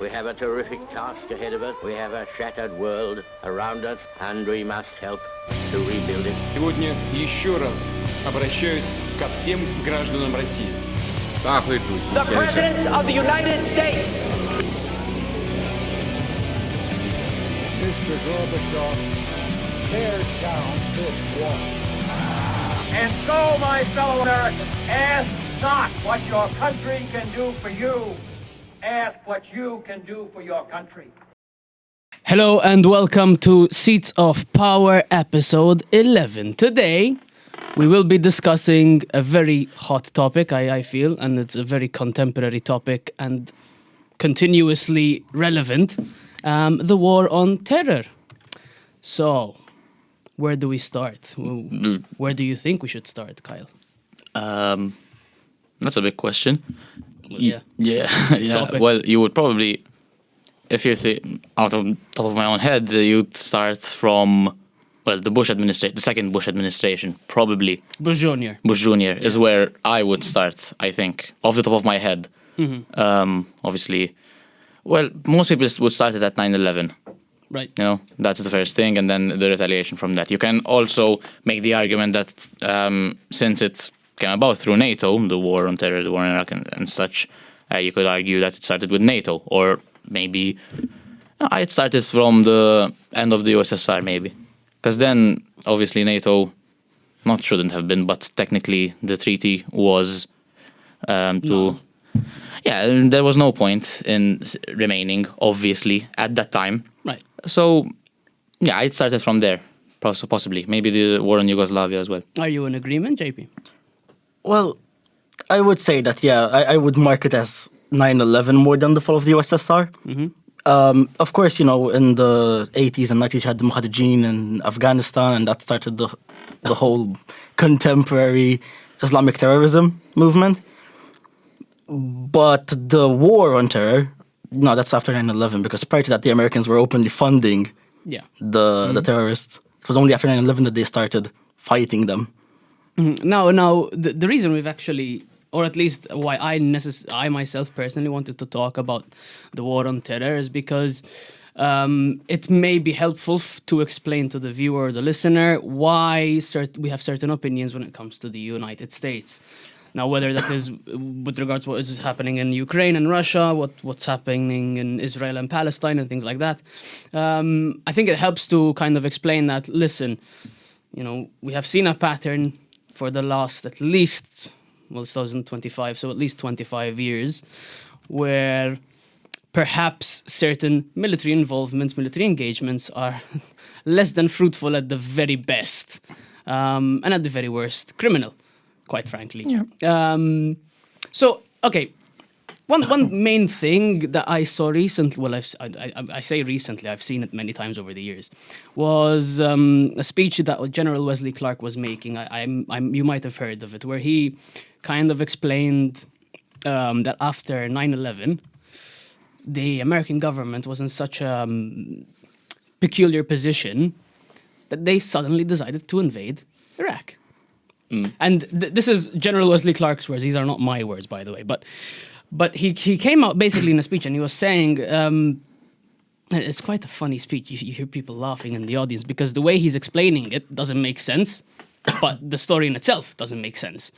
We have a terrific task ahead of us. We have a shattered world around us, and we must help to rebuild it. Сегодня еще раз обращаюсь ко всем гражданам России. The President of the United States. Mr. Gorbachev, tear down this wall. And so, my fellow Americans, ask not what your country can do for you. Ask what you can do for your country. Hello and welcome to Seats of Power episode 11. Today we will be discussing a very hot topic, I feel, and it's a very contemporary topic and continuously relevant, the war on terror. So, where do we start? Where do you think we should start, Kyle? That's a big question. Yeah. Topic. Well, you would probably, if you out of top of my own head, you'd start from, the second Bush administration, probably. Bush Jr. Is where I would start, I think, off the top of my head. Mm-hmm. Obviously, most people would start it at 9/11. Right. You know, that's the first thing, and then the retaliation from that. You can also make the argument that since it came about through NATO, the war on terror, the war in Iraq and such, you could argue that it started with NATO, or maybe it started from the end of the USSR, maybe. Because then, obviously, NATO shouldn't have been, but technically the treaty was there was no point in remaining, obviously, at that time. Right. So, it started from there, possibly. Maybe the war in Yugoslavia as well. Are you in agreement, JP? Well, I would say that, I would mark it as 9/11 more than the fall of the USSR. Mm-hmm. Of course, in the 80s and 90s, you had the Mujahideen in Afghanistan, and that started the whole contemporary Islamic terrorism movement. But the war on terror, that's after 9/11, because prior to that, the Americans were openly funding the terrorists. It was only after 9/11 that they started fighting them. Mm-hmm. Now, the reason we've actually, or at least why I myself personally wanted to talk about the war on terror is because it may be helpful to explain to the viewer or the listener why we have certain opinions when it comes to the United States. Now, whether that is with regards to what is happening in Ukraine and Russia, what's happening in Israel and Palestine and things like that, I think it helps to kind of explain that, listen, we have seen a pattern for the last at least, it's 2025, so at least 25 years, where perhaps certain military involvements, military engagements are less than fruitful at the very best, and at the very worst, criminal, quite frankly. Yeah. One main thing that I saw recently, I say recently, I've seen it many times over the years, was a speech that General Wesley Clark was making. You might have heard of it, where he kind of explained that after 9/11, the American government was in such a peculiar position that they suddenly decided to invade Iraq. And this is General Wesley Clark's words. These are not my words, by the way. But he came out basically in a speech and he was saying, it's quite a funny speech. You hear people laughing in the audience because the way he's explaining it doesn't make sense, but the story in itself doesn't make sense.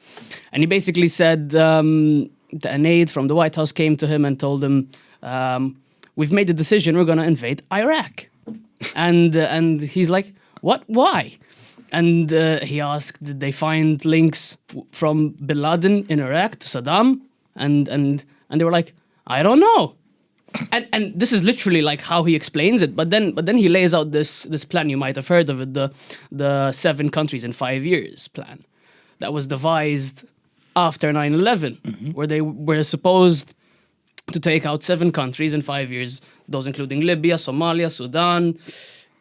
And he basically said that an aide from the White House came to him and told him, we've made the decision, we're going to invade Iraq. And he's like, what? Why? And he asked, did they find links from Bin Laden in Iraq to Saddam? And they were like, I don't know. And this is literally like how he explains it. But then he lays out this plan. You might have heard of it, the 7 countries in 5 years plan that was devised after 9/11, where they were supposed to take out 7 countries in 5 years, those including Libya, Somalia, Sudan,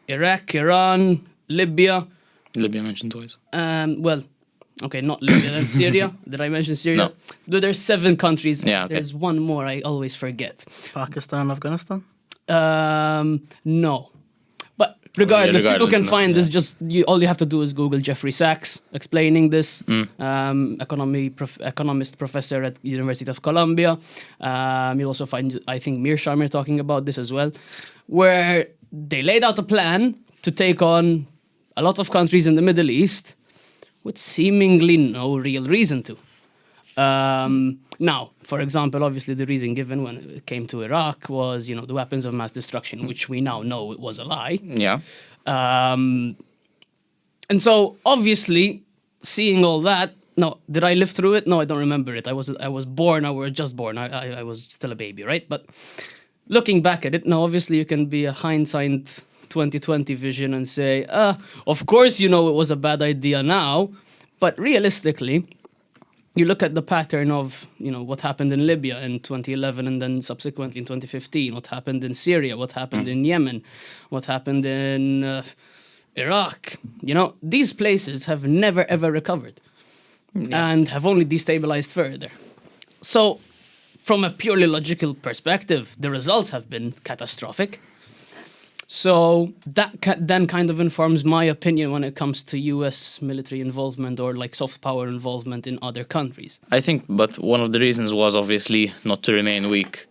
Iraq, Iran, Libya. Libya mentioned twice. Okay, not Libya, then Syria. Did I mention Syria? No. There's 7 countries. Yeah, okay. There's one more I always forget. Pakistan, Afghanistan? No. But regardless, people regardless, can find this. yeah. Just all you have to do is Google Jeffrey Sachs explaining this, economist professor at University of Columbia. You'll also find, I think, Mearsheimer talking about this as well, where they laid out a plan to take on a lot of countries in the Middle East with seemingly no real reason to. Now, for example, obviously the reason given when it came to Iraq was, the weapons of mass destruction, which we now know it was a lie. Yeah. And so, obviously, seeing all that, no, did I live through it? No, I don't remember it. I was born. I was just born. I was still a baby, right? But looking back at it, now obviously you can be a hindsight 2020 vision and say, of course, it was a bad idea now, but realistically, you look at the pattern of, what happened in Libya in 2011 and then subsequently in 2015, what happened in Syria, what happened in Yemen, what happened in Iraq. These places have never, ever recovered and have only destabilized further. So from a purely logical perspective, the results have been catastrophic. So that then kind of informs my opinion when it comes to US military involvement or like soft power involvement in other countries. I think, but one of the reasons was obviously not to remain weak,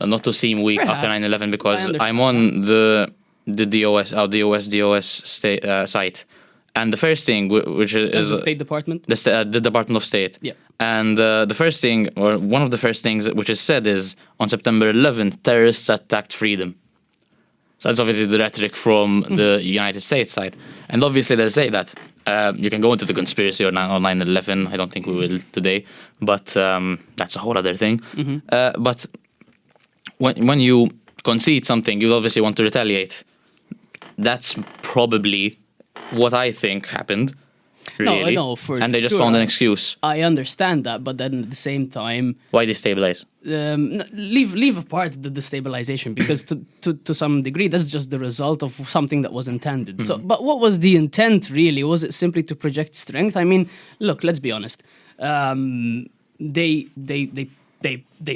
not to seem weak Perhaps. after 9/11, because I I'm on the DOS site, and the first thing which is The State Department? the Department of State. Yeah. And the first thing, or one of the first things which is said is, on September 11th, terrorists attacked freedom. So that's obviously the rhetoric from the United States side. And obviously they'll say that. You can go into the conspiracy on 9/11. I don't think we will today. But that's a whole other thing. But when you concede something, you obviously want to retaliate. That's probably what I think happened. Really. No, for and they just sure. found an excuse. I understand that, but then at the same time, Why destabilize? leave apart the destabilization, because to some degree that's just the result of something that was intended. So, but what was the intent really? Was it simply to project strength? I mean, look, let's be honest. They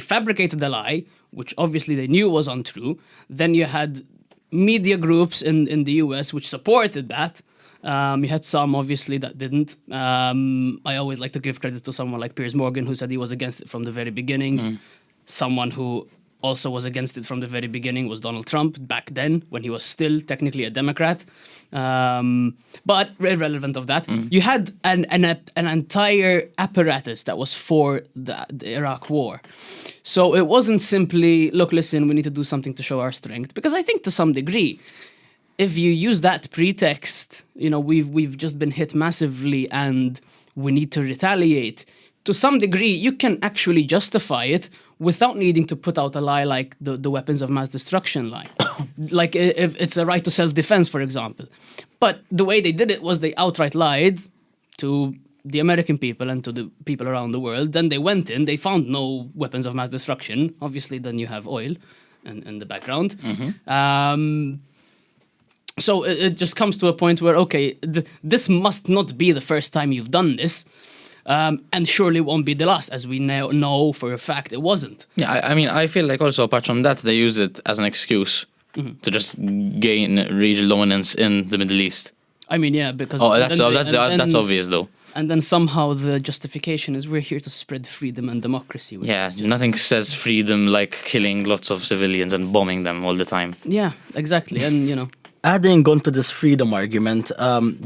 fabricated a lie, which obviously they knew was untrue. Then you had media groups in the US which supported that. You had some, obviously, that didn't. I always like to give credit to someone like Piers Morgan, who said he was against it from the very beginning. Someone who also was against it from the very beginning was Donald Trump back then, when he was still technically a Democrat. But irrelevant of that, you had an entire apparatus that was for the Iraq war. So it wasn't simply, look, listen, we need to do something to show our strength. Because I think to some degree, if you use that pretext, we've just been hit massively and we need to retaliate. To some degree, you can actually justify it without needing to put out a lie like the weapons of mass destruction lie. Like if it's a right to self-defense, for example. But the way they did it was they outright lied to the American people and to the people around the world. Then they went in, they found no weapons of mass destruction. Obviously, then you have oil in the background. So it just comes to a point where, okay, this must not be the first time you've done this, and surely won't be the last, as we now know for a fact it wasn't. Yeah, I mean, I feel like also apart from that, they use it as an excuse to just gain regional dominance in the Middle East. I mean, yeah, because... That's obvious, though. And then somehow the justification is we're here to spread freedom and democracy. Yeah, nothing says freedom like killing lots of civilians and bombing them all the time. Yeah, exactly, and Adding on to this freedom argument,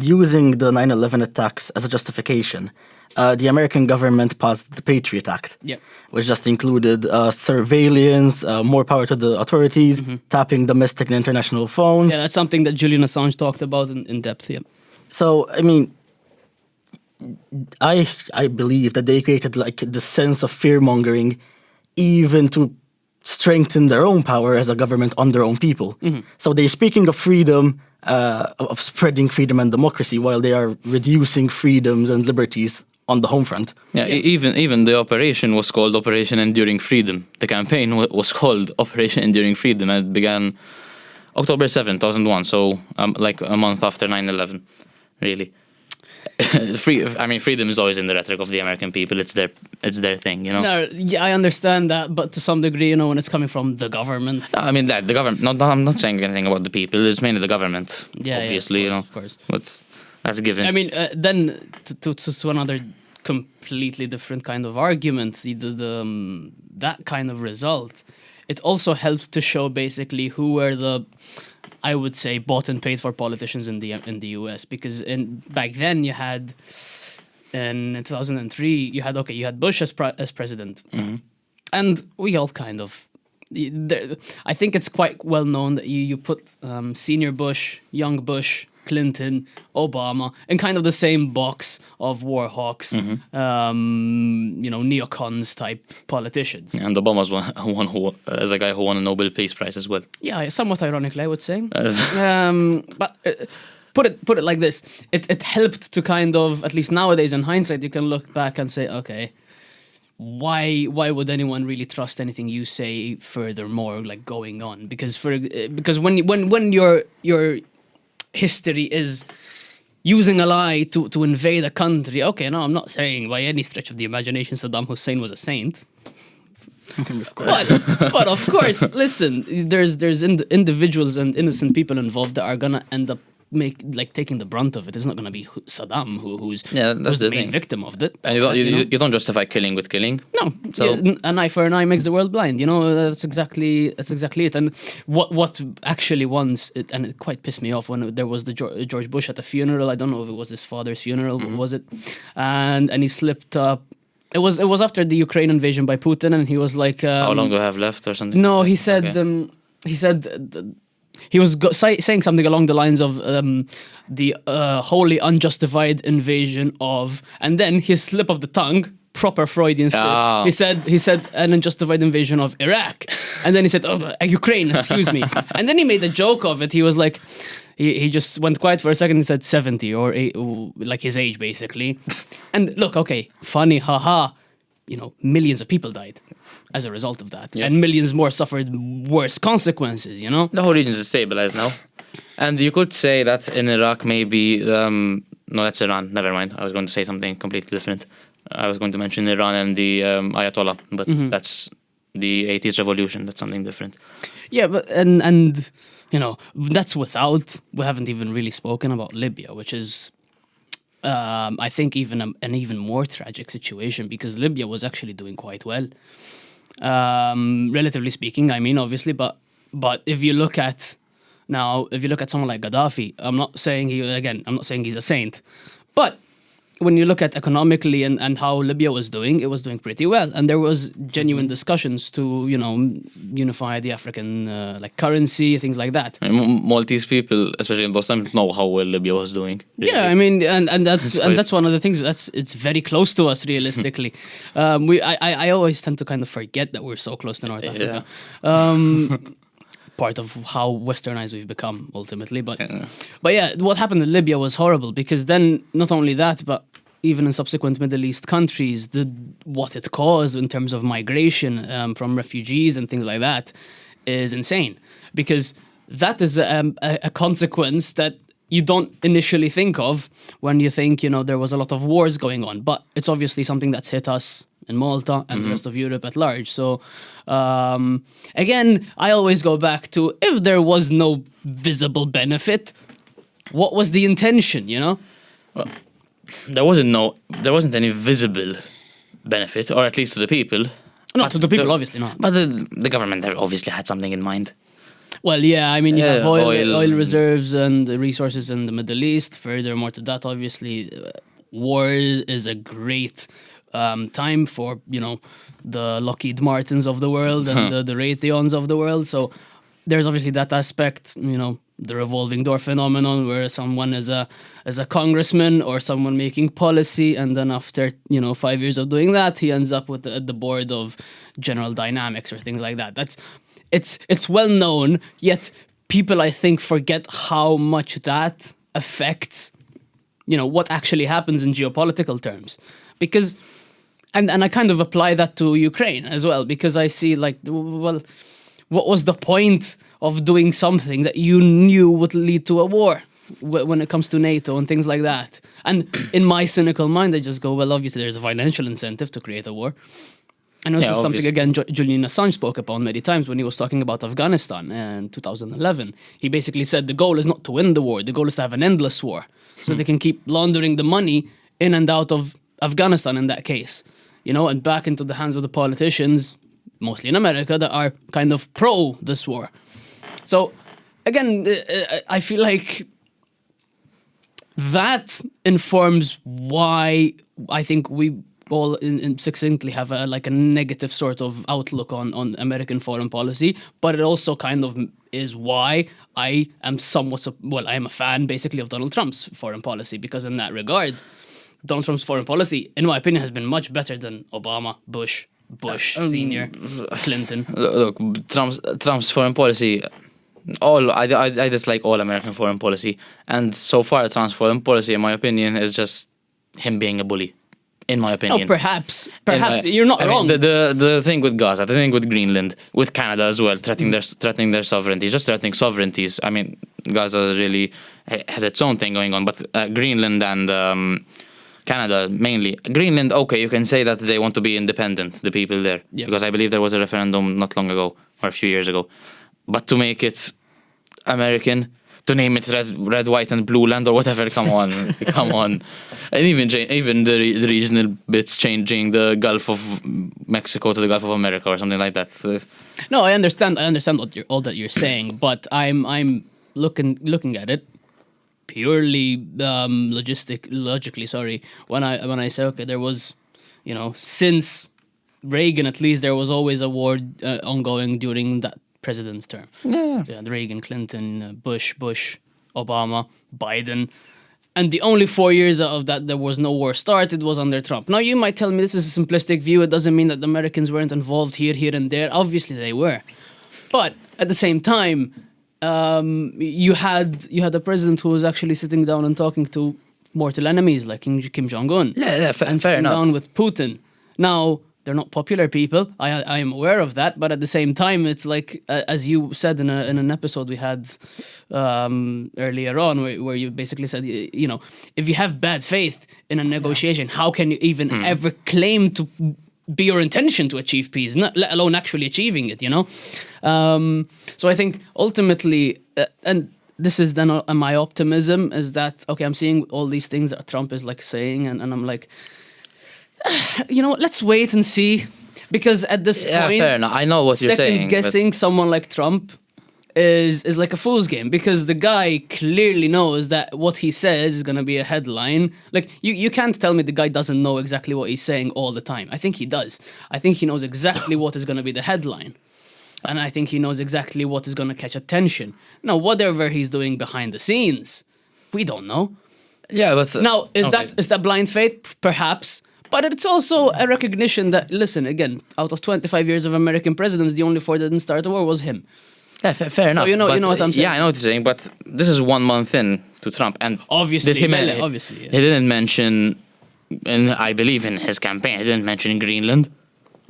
using the 9/11 attacks as a justification, the American government passed the Patriot Act, which just included surveillance, more power to the authorities, tapping domestic and international phones. Yeah, that's something that Julian Assange talked about in depth, yeah. So, I mean, I believe that they created like the sense of fear-mongering even to strengthen their own power as a government on their own people. So they're speaking of freedom, of spreading freedom and democracy, while they are reducing freedoms and liberties on the home front. Yeah, even the operation was called Operation Enduring Freedom. The campaign was called Operation Enduring Freedom, and it began October 7, 2001, so like a month after 9/11, really. freedom is always in the rhetoric of the American people. It's their thing, you know. No, yeah, I understand that, but to some degree, when it's coming from the government. No, I mean that the government. No, I'm not saying anything about the people. It's mainly the government. Yeah, obviously, of course. But that's a given. I mean, then to another completely different kind of argument, that kind of result, it also helped to show basically who were the, I would say, bought and paid for politicians in the US, because back then you had, in 2003 you had Bush as president, and we all kind of. I think it's quite well known that you put senior Bush, young Bush, Clinton, Obama in kind of the same box of war hawks, neocons type politicians. And Obama's one who, as a guy who won a Nobel Peace Prize as well. Yeah, somewhat ironically, I would say. But put it like this: it helped to kind of, at least nowadays in hindsight, you can look back and say, okay, why would anyone really trust anything you say furthermore, like going on? Because when your history is using a lie to invade a country. Okay, no, I'm not saying by any stretch of the imagination Saddam Hussein was a saint. But of course, listen, there's individuals and innocent people involved that are gonna end up taking the brunt of it. It's not gonna be Saddam who's the main victim of it. And you don't justify killing with killing. No, so an eye for an eye makes the world blind. That's exactly it. And what actually and it quite pissed me off when there was the George Bush at the funeral. I don't know if it was his father's funeral, was it? And he slipped up. It was after the Ukraine invasion by Putin, and he was like, how long do I have left or something? No, he said he was saying something along the lines of the wholly unjustified invasion of, and then his slip of the tongue, proper Freudian slip. Oh. He said an unjustified invasion of Iraq, and then he said Ukraine, excuse me, and then he made a joke of it. He was like, he just went quiet for a second and said 70 or like his age basically, and look, okay, funny, haha. Millions of people died as a result of that. Yeah. And millions more suffered worse consequences, The whole region is stabilized now. And you could say that in Iraq maybe... no, that's Iran. Never mind. I was going to say something completely different. I was going to mention Iran and the Ayatollah, but that's the 80s revolution. That's something different. Yeah, but and that's without... We haven't even really spoken about Libya, which is... I think even an even more tragic situation, because Libya was actually doing quite well, relatively speaking. I mean, obviously, but if you look at someone like Gaddafi, I'm not saying he's a saint, but when you look at economically and how Libya was doing, it was doing pretty well, and there was genuine discussions to unify the African currency, things like that. Maltese people, especially in those times, know how well Libya was doing. Really. Yeah, I mean, and that's one of the things it's very close to us realistically. I always tend to kind of forget that we're so close to North Africa. Part of how westernized we've become ultimately, but what happened in Libya was horrible, because then not only that, but even in subsequent Middle East countries, what it caused in terms of migration from refugees and things like that is insane, because that is a consequence that you don't initially think of when you think there was a lot of wars going on, but it's obviously something that's hit us in Malta and the rest of Europe at large. So again, I always go back to, if there was no visible benefit, what was the intention, Well, there wasn't any visible benefit, or at least to the people. Not to the people, obviously not. But the government obviously had something in mind. Well, yeah, I mean, you have oil reserves and resources in the Middle East. Furthermore to that, obviously, war is a great time for, the Lockheed Martins of the world and the Raytheons of the world. So there's obviously that aspect, the revolving door phenomenon, where someone is a congressman or someone making policy, and then after 5 years of doing that, he ends up at the board of General Dynamics or things like that. It's well known, yet people, I think, forget how much that affects what actually happens in geopolitical terms, because and I kind of apply that to Ukraine as well, because I see what was the point of doing something that you knew would lead to a war? when it comes to NATO and things like that. And in my cynical mind, I just go, well, obviously there's a financial incentive to create a war. And this is something, obviously. again, Julian Assange spoke upon many times when he was talking about Afghanistan in 2011. He basically said the goal is not to win the war, the goal is to have an endless war. So they can keep laundering the money in and out of Afghanistan in that case, and back into the hands of the politicians, mostly in America, that are kind of pro this war. So, again, I feel like that informs why I think we all in succinctly have a negative sort of outlook on American foreign policy, but it also kind of is why I am I am a fan basically of Donald Trump's foreign policy, because in that regard, Donald Trump's foreign policy, in my opinion, has been much better than Obama, Bush Senior, Clinton. Look, Trump's foreign policy. I dislike all American foreign policy, and so far Trump's foreign policy, in my opinion, is just him being a bully. In my opinion. Oh, perhaps you're not wrong. The thing with Gaza, the thing with Greenland, with Canada as well, threatening their sovereignty, just threatening sovereignties. I mean, Gaza really has its own thing going on, but Greenland and Canada mainly. Greenland, okay, you can say that they want to be independent, the people there, because I believe there was a referendum not long ago or a few years ago. But to make it American, to name it red, white, and blue land or whatever, come on, come on. And even the regional bits changing the Gulf of Mexico to the Gulf of America or something like that. No, I understand all that you're saying, but I'm looking at it purely logically. Sorry, when I say, okay, there was, since Reagan at least, there was always a war ongoing during that president's term. Yeah, Reagan, Clinton, Bush, Obama, Biden. And the only 4 years of that there was no war started was under Trump. Now, you might tell me this is a simplistic view. It doesn't mean that the Americans weren't involved here, and there. Obviously, they were. But at the same time, you had a president who was actually sitting down and talking to mortal enemies like Kim Jong-un. Yeah, and fair sitting enough. down with Putin. Now, they're not popular people. I am aware of that, but at the same time, it's like as you said in an episode we had earlier on, where you basically said, if you have bad faith in a negotiation, how can you even ever claim to be your intention to achieve peace, let alone actually achieving it? So I think ultimately, and this is then my optimism is that okay, I'm seeing all these things that Trump is saying, and I'm like, let's wait and see, because at this point, fair enough. I know what you're saying. Second guessing someone like Trump is like a fool's game, because the guy clearly knows that what he says is going to be a headline. Like you can't tell me the guy doesn't know exactly what he's saying all the time. I think he does. I think he knows exactly what is going to be the headline, and I think he knows exactly what is going to catch attention. Now, whatever he's doing behind the scenes, we don't know. Yeah, but Now, is okay. that blind faith? Perhaps. But it's also a recognition that, listen, again, out of 25 years of American presidents, the only 4 that didn't start a war was him. Yeah, fair enough. you know what I'm saying? Yeah, I know what you're saying, but this is 1 month in to Trump, and Obviously, he didn't mention, and I believe in his campaign, he didn't mention Greenland,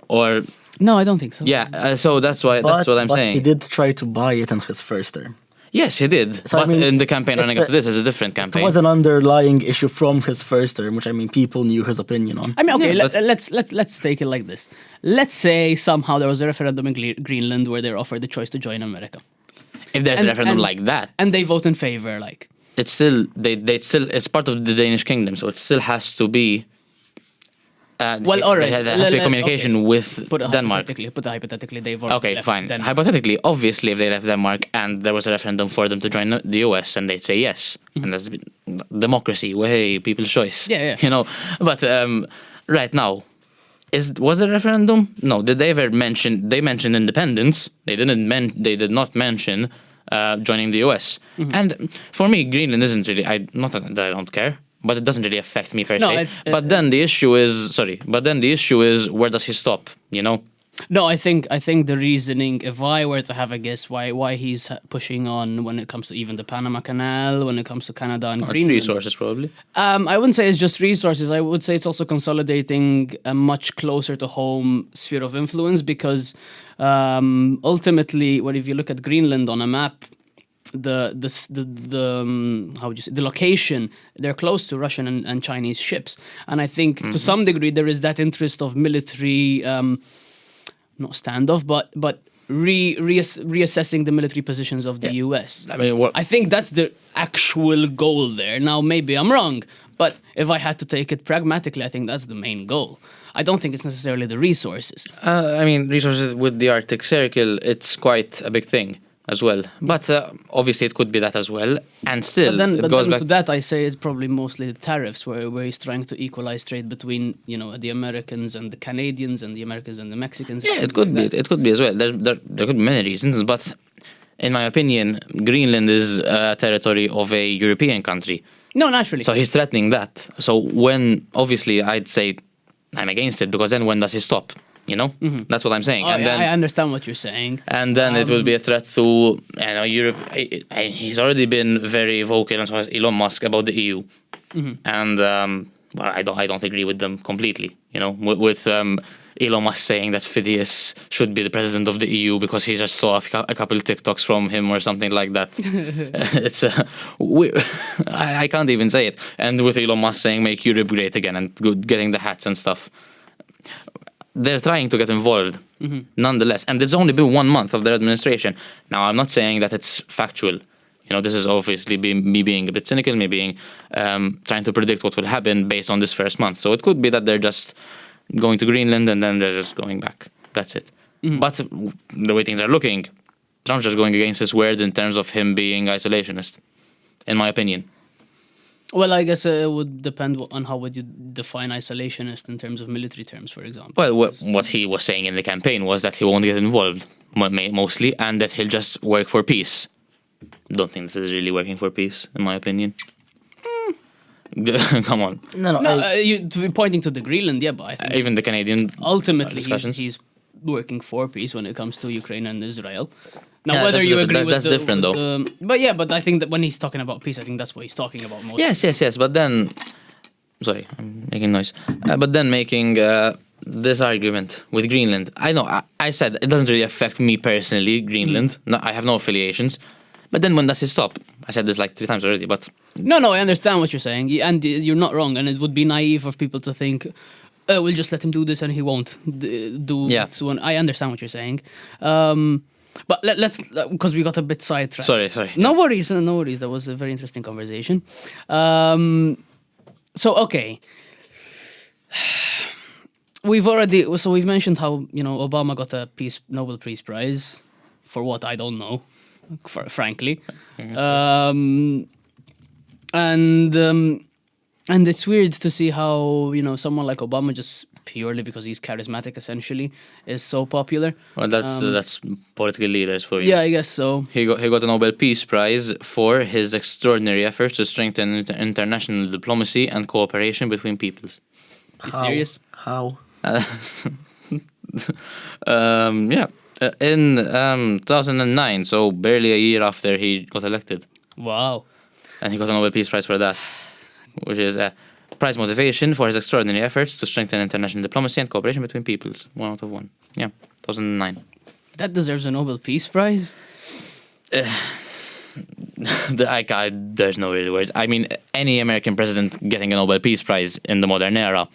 or No, I don't think so. yeah. So that's what I'm saying. He did try to buy it in his first term. Yes, he did. So, but in the campaign running up to this, is a different It campaign. was an underlying issue from his first term, which people knew his opinion on. I mean, okay, Yeah, but- let's take it like this. Let's say somehow there was a referendum in Greenland where they're offered the choice to join America, If there's a referendum like that, and they vote in favor, it's still it's part of the Danish kingdom, so it still has to be. Well, all right. There has to be communication with Denmark. Hypothetically, they've already Okay, left fine. Denmark. Hypothetically, obviously, if they left Denmark and there was a referendum for them to join the US, and they'd say yes, and that's democracy, way people's choice. Yeah. But right now, was there a referendum? No. Did they ever mention? They mentioned independence. They did not mention joining the US. And for me, Greenland isn't really. Not that I don't care. But it doesn't really affect me per se. But then the issue is, where does he stop? No, I think the reasoning, if I were to have a guess, why he's pushing on when it comes to even the Panama Canal, when it comes to Canada and Greenland. Resources, probably. I wouldn't say it's just resources. I would say it's also consolidating a much closer to home sphere of influence, because ultimately, if you look at Greenland on a map, how would you say, the location, they're close to Russian and Chinese ships, and I think to some degree there is that interest of military, not standoff, but reassessing the military positions of the US. I mean, I think that's the actual goal there. Now, maybe I'm wrong, but if I had to take it pragmatically, I think that's the main goal. I don't think it's necessarily the resources. I mean, resources with the Arctic Circle, it's quite a big thing as well. But obviously, it could be that as well. And still, But then, it goes back. to that, I say it's probably mostly the tariffs, where he's trying to equalize trade between the Americans and the Canadians, and the Americans and the Mexicans. Yeah, it could be. It could be as well. There could be many reasons, but in my opinion, Greenland is a territory of a European country. No, naturally. So he's threatening that. So when, obviously, I'd say I'm against it, because then when does he stop? That's what I'm saying. Oh, yeah, I understand what you're saying. And then it will be a threat to Europe. He's already been very vocal, and so has Elon Musk, about the EU. And well, I don't agree with them completely. With Elon Musk saying that Phidias should be the president of the EU because he just saw a couple of TikToks from him or something like that. It's I can't even say it. And with Elon Musk saying "Make Europe great again" and getting the hats and stuff. They're trying to get involved, nonetheless. And it's only been 1 month of their administration. Now, I'm not saying that it's factual. This is obviously me being a bit cynical, me being trying to predict what will happen based on this first month. So it could be that they're just going to Greenland and then they're just going back. That's it. But the way things are looking, Trump's just going against his word in terms of him being isolationist, in my opinion. Well, I guess it would depend on how would you define isolationist in terms of military terms, for example. Well, what he was saying in the campaign was that he won't get involved, mostly, and that he'll just work for peace. Don't think this is really working for peace, in my opinion. Come on. No, to be pointing to the Greenland, yeah, but I think even the Canadian ultimately discussions. he's working for peace when it comes to Ukraine and Israel. Now, Yeah, whether that's you different. agree with That's different, though. But I think that when he's talking about peace, I think that's what he's talking about most. Yes. But then, sorry, I'm making noise. But then making this argument with Greenland, I know I said it doesn't really affect me personally. Greenland, no, I have no affiliations. But then when does it stop? I said this like 3 times already. But No, I understand what you're saying, and you're not wrong. And it would be naive of people to think, "Oh, we'll just let him do this and he won't do." Yeah. So I understand what you're saying. But let's, because we got a bit sidetracked. Sorry. No worries. That was a very interesting conversation. So okay, we've mentioned how Obama got a Nobel Peace Prize for what I don't know, frankly, and it's weird to see how someone like Obama, just purely because he's charismatic, essentially, is so popular. well, that's political leaders for you. Yeah, I guess so. He got a Nobel Peace Prize for his extraordinary efforts to strengthen international diplomacy and cooperation between peoples. You serious? How? Yeah. In 2009, so barely a year after he got elected. Wow. And he got a Nobel Peace Prize for that, which is a prize motivation for his extraordinary efforts to strengthen international diplomacy and cooperation between peoples. 1 out of 1. Yeah, 2009. That deserves a Nobel Peace Prize. There's no really words. I mean, any American president getting a Nobel Peace Prize in the modern era,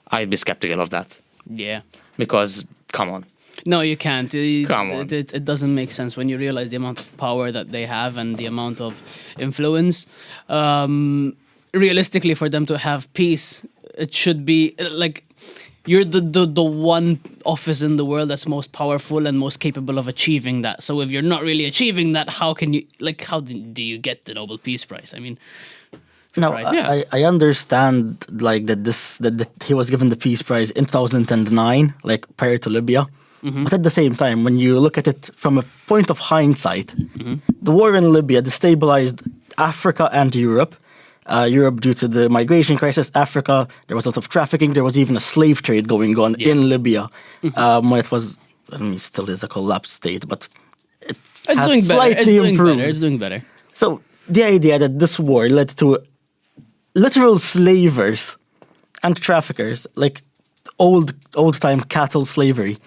I'd be skeptical of that. Yeah. Because, come on. No, you can't. Come on. It doesn't make sense when you realize the amount of power that they have and the amount of influence. Realistically, for them to have peace, it should be like you're the one office in the world that's most powerful and most capable of achieving that. So if you're not really achieving that, how do you get the Nobel Peace Prize? I mean, Now, Prize. I understand like that he was given the Peace Prize in 2009, like prior to Libya. But at the same time, when you look at it from a point of hindsight, the war in Libya destabilized Africa and Europe. Europe due to the migration crisis. Africa, there was a lot of trafficking. There was even a slave trade going on in Libya. When it was, still is a collapsed state, but it has doing better. slightly improved. It's doing better. So the idea that this war led to literal slavers and traffickers, like old time cattle slavery,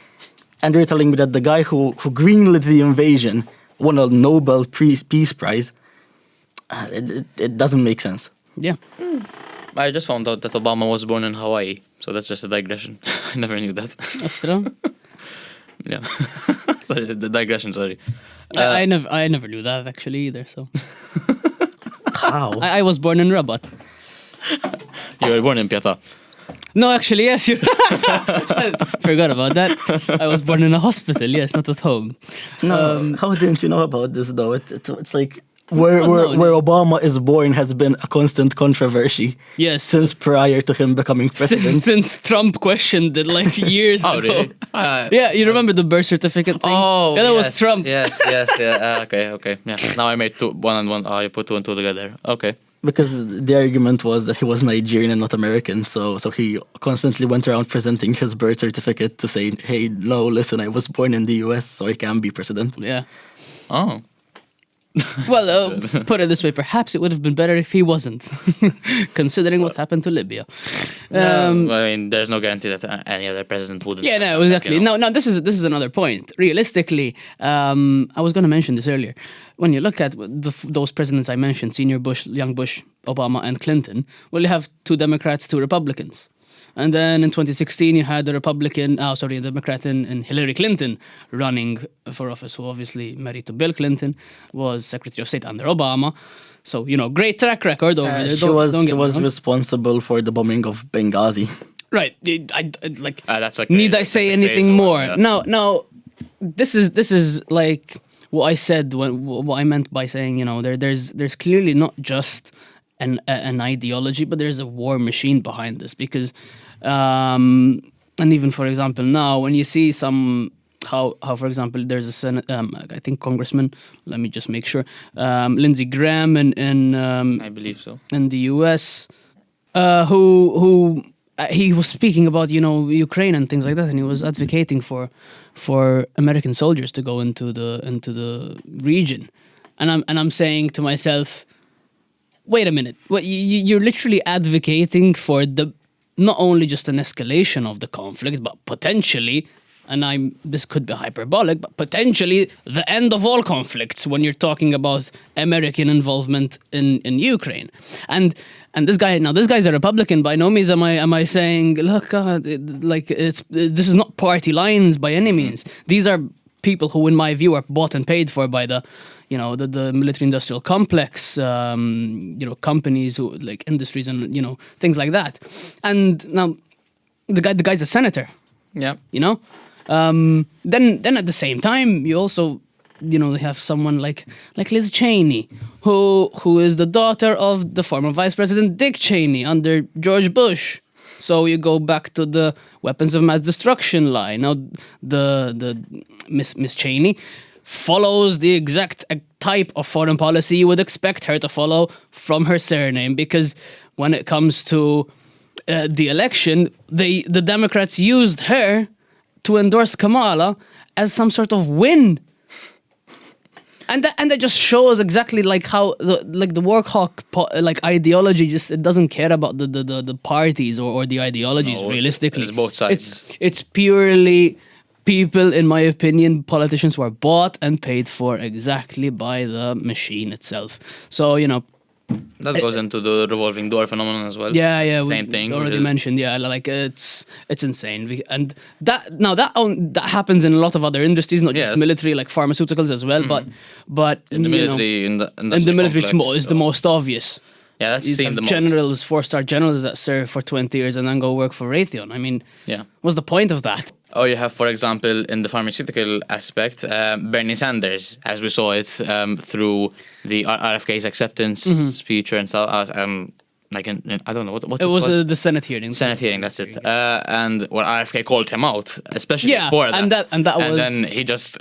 and you're telling me that the guy who greenlit the invasion won a Nobel Peace Prize. It doesn't make sense. Yeah. I just found out that Obama was born in Hawaii, so that's just a digression. I never knew that. Astro? Yeah. Sorry, the digression, sorry. I never knew that actually either. So How? I was born in Rabat. You were born in Piata. No, actually, yes, you forgot about that. I was born in a hospital, yes, not at home. No, how didn't you know about this though? It's like not where known. Obama is born has been a constant controversy. Yes. Since prior to him becoming president. Since Trump questioned it like years Oh, ago. really? Yeah, you remember the birth certificate thing? Oh, yeah, that yes, was Trump. Yes, yeah. Okay. Yeah. Now I made one and one. You put two and two together. Okay. Because the argument was that he was Nigerian and not American, so he constantly went around presenting his birth certificate to say, "Hey, no, listen, I was born in the U.S., so I can be president." Yeah. Oh. Well, put it this way, perhaps it would have been better if he wasn't, considering what happened to Libya. I mean, there's no guarantee that any other president wouldn't. Yeah, no, exactly. You know. No, this is another point. Realistically, I was going to mention this earlier. When you look at those presidents I mentioned, Senior Bush, Young Bush, Obama, and Clinton, well, you have 2 Democrats, 2 Republicans. And then in 2016, you had a Democrat in Hillary Clinton running for office, who obviously married to Bill Clinton, was Secretary of State under Obama. So, great track record over there. She was responsible for the bombing of Benghazi. Right. That's like need I say anything more? Yeah. No. This is like what I said what I meant by saying, there's clearly not just an ideology, but there's a war machine behind this, because and even, for example, now when you see how for example, there's a Senate, I think Congressman, let me just make sure, Lindsey Graham in I believe so, in the US, who he was speaking about Ukraine and things like that, and he was advocating for American soldiers to go into the region, and I'm saying to myself, wait a minute, what you're literally advocating for not only just an escalation of the conflict, but potentially, and this could be hyperbolic, but potentially the end of all conflicts when you're talking about American involvement in Ukraine. And this guy's a Republican. By no means am I saying, look, this is not party lines by any means. These are people who, in my view, are bought and paid for by the military-industrial complex, companies who like industries and things like that. And now, the guy's a senator. yeah. Then at the same time, you also have someone like Liz Cheney, who is the daughter of the former Vice President Dick Cheney under George Bush. So you go back to the weapons of mass destruction line. Now, the Miss Cheney follows the exact type of foreign policy you would expect her to follow from her surname, because when it comes to the election, the Democrats used her to endorse Kamala as some sort of win. And that just shows exactly like how the work hawk ideology it doesn't care about the parties or the ideologies. No, realistically. it's both sides. It's purely people, in my opinion, politicians who are bought and paid for exactly by the machine itself. So that goes into the revolving door phenomenon as well. Yeah, same thing. Already mentioned. Yeah, like it's insane, and that happens in a lot of other industries, not just military, like pharmaceuticals as well. But in the military, in the military, complex, is the most obvious. Yeah, that's seen the most. Generals, 4-star generals that serve for 20 years and then go work for Raytheon. I mean, what's the point of that? Oh, you have, for example, in the pharmaceutical aspect, Bernie Sanders, as we saw it through the RFK's acceptance speech and so I don't know what it was the Senate hearing. Senate hearing, that's it. And when RFK called him out, especially for that, and then he just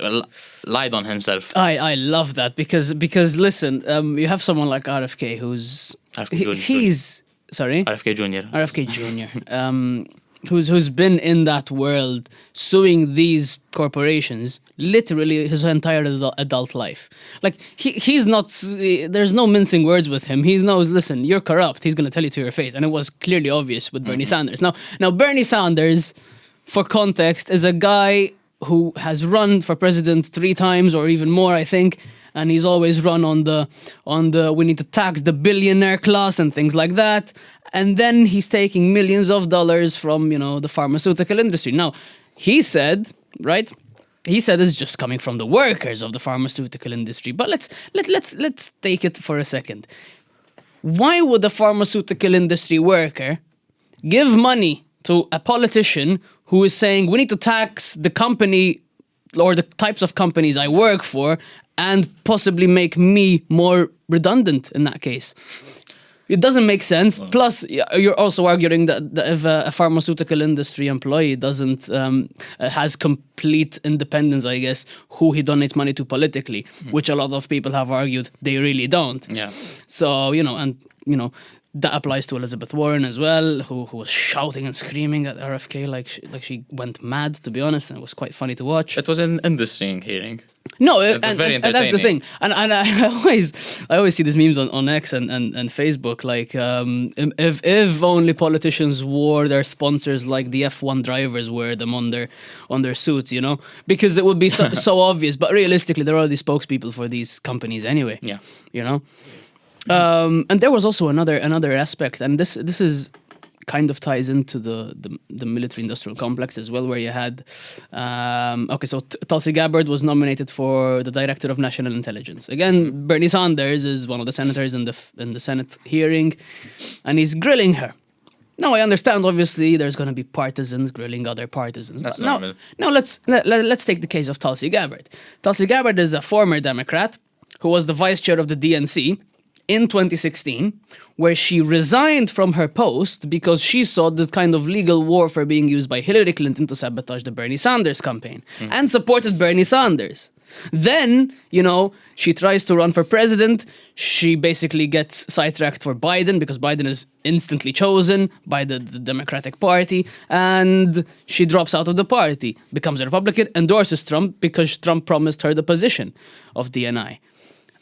lied on himself. I love that because listen, you have someone like RFK who's he's sorry, RFK Jr. Who's been in that world suing these corporations literally his entire adult life. Like he's not, there's no mincing words with him. He knows, listen, you're corrupt. He's going to tell you to your face. And it was clearly obvious with Bernie Sanders. Now Bernie Sanders, for context, is a guy who has run for president 3 times or even more, I think, and he's always run on the we need to tax the billionaire class and things like that. And then he's taking millions of dollars from, the pharmaceutical industry. Now, he said, right? He said it's just coming from the workers of the pharmaceutical industry. But let's take it for a second. Why would a pharmaceutical industry worker give money to a politician who is saying we need to tax the company or the types of companies I work for and possibly make me more redundant in that case? It doesn't make sense. Plus, you're also arguing that if a pharmaceutical industry employee has complete independence, I guess, who he donates money to politically, which a lot of people have argued they really don't. Yeah. So, that applies to Elizabeth Warren as well, who was shouting and screaming at RFK like she went mad, to be honest, and it was quite funny to watch. It was an interesting hearing. No, It was very and that's the thing. entertaining. And I always see these memes on X and Facebook, like if only politicians wore their sponsors like the F1 drivers wear them on their suits, because it would be so obvious. But realistically, they're already spokespeople for these companies anyway. Yeah. And there was also another aspect, and this is kind of ties into the military-industrial complex as well, where you had so Tulsi Gabbard was nominated for the Director of National Intelligence. Again, Bernie Sanders is one of the senators in the Senate hearing, and he's grilling her. Now I understand, obviously, there's going to be partisans grilling other partisans. That's But normal. Now let's take the case of Tulsi Gabbard. Tulsi Gabbard is a former Democrat who was the vice chair of the DNC in 2016, where she resigned from her post because she saw the kind of legal warfare being used by Hillary Clinton to sabotage the Bernie Sanders campaign and supported Bernie Sanders. Then, she tries to run for president. She basically gets sidetracked for Biden because Biden is instantly chosen by the Democratic Party, and she drops out of the party, becomes a Republican, endorses Trump because Trump promised her the position of DNI.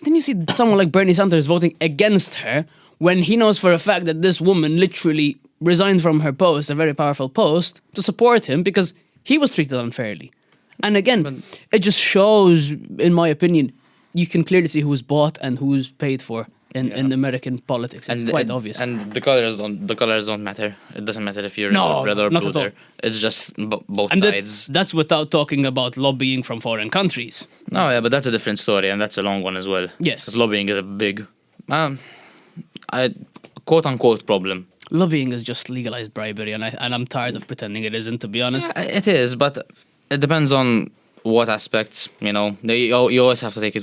Then you see someone like Bernie Sanders voting against her when he knows for a fact that this woman literally resigned from her post, a very powerful post, to support him because he was treated unfairly. And again, it just shows, in my opinion, you can clearly see who's bought and who's paid for in American politics. It's quite obvious. And the colors don't matter. It doesn't matter if you're No, red or not blue at all. there. It's just both And sides. that's without talking about lobbying from foreign countries. No, yeah, but that's a different story, and that's a long one as well. Yes. 'Cause lobbying is a big, quote-unquote problem. Lobbying is just legalized bribery, and I'm tired of pretending it isn't, to be honest. Yeah, it is, but it depends on what aspects. You always have to take it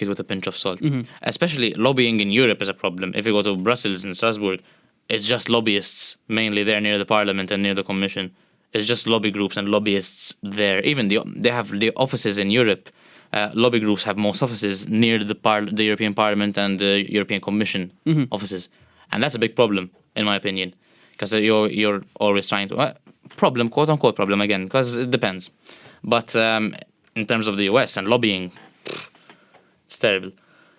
with a pinch of salt. Especially lobbying in Europe is a problem. If you go to Brussels and Strasbourg, it's just lobbyists mainly there near the Parliament and near the Commission. It's just lobby groups and lobbyists there. Even they have the offices in Europe. Lobby groups have most offices near the European Parliament and the European Commission offices, and that's a big problem in my opinion, because you're always trying to problem, quote unquote problem again, because it depends. But in terms of the US and lobbying, it's terrible.